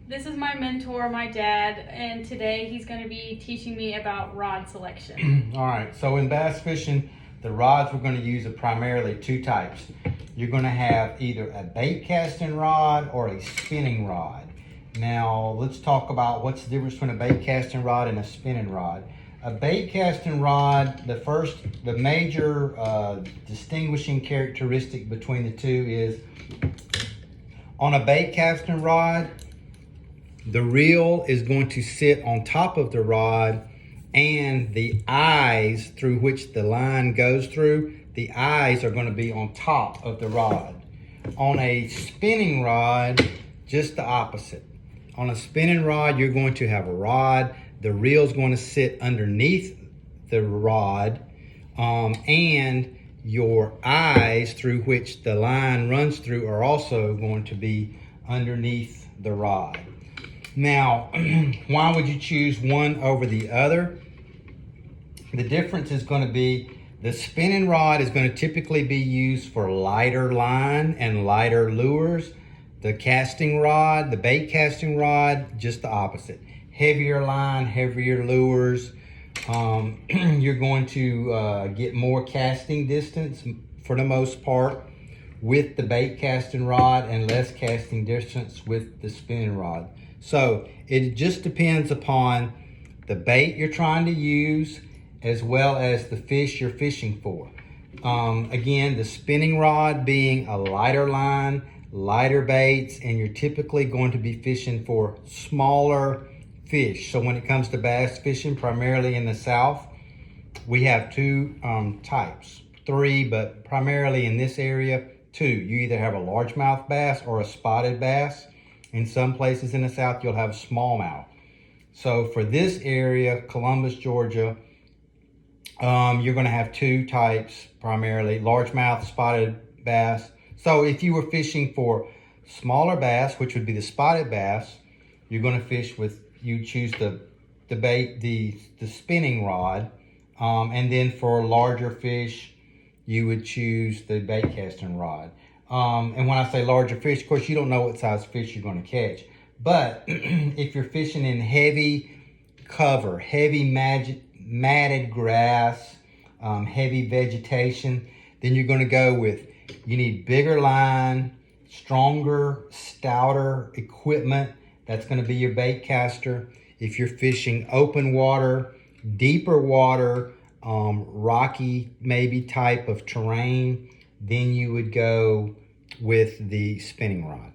This is my mentor, my dad, and today he's going to be teaching me about rod selection. All right, so in bass fishing, the rods we're going to use are primarily two types. You're going to have either a bait casting rod or a spinning rod. Now, let's talk about what's the difference between a bait casting rod and a spinning rod. A bait casting rod, the major distinguishing characteristic between the two is on a bait casting rod, the reel is going to sit on top of the rod, and the eyes through which the line goes through, the eyes are going to be on top of the rod. On a spinning rod, just the opposite. On a spinning rod, you're going to have a rod, the reel is going to sit underneath the rod, and your eyes through which the line runs through are also going to be underneath the rod. Now, why would you choose one over the other? The difference is going to be the spinning rod is going to typically be used for lighter line and lighter lures. The casting rod, the bait casting rod, just the opposite. Heavier line, heavier lures. You're going to get more casting distance for the most part with the bait casting rod and less casting distance with the spinning rod. So it just depends upon the bait you're trying to use as well as the fish you're fishing for. Again, the spinning rod being a lighter line, lighter baits, and you're typically going to be fishing for smaller fish. So when it comes to bass fishing, primarily in the South, we have two types, three, but primarily in this area, two. You either have a largemouth bass or a spotted bass. In some places in the South, you'll have smallmouth. So for this area, Columbus, Georgia, you're going to have two types, primarily largemouth, spotted bass. So if you were fishing for smaller bass, which would be the spotted bass, you're going to fish with, you choose the bait, the spinning rod. And then for larger fish, you would choose the bait casting rod. And when I say larger fish, of course, you don't know what size fish you're going to catch. But if you're fishing in heavy cover, heavy matted grass, heavy vegetation, then you're going to go with, you need bigger line, stronger, stouter equipment. That's going to be your bait caster. If you're fishing open water, deeper water, rocky maybe type of terrain, then you would go with the spinning rod.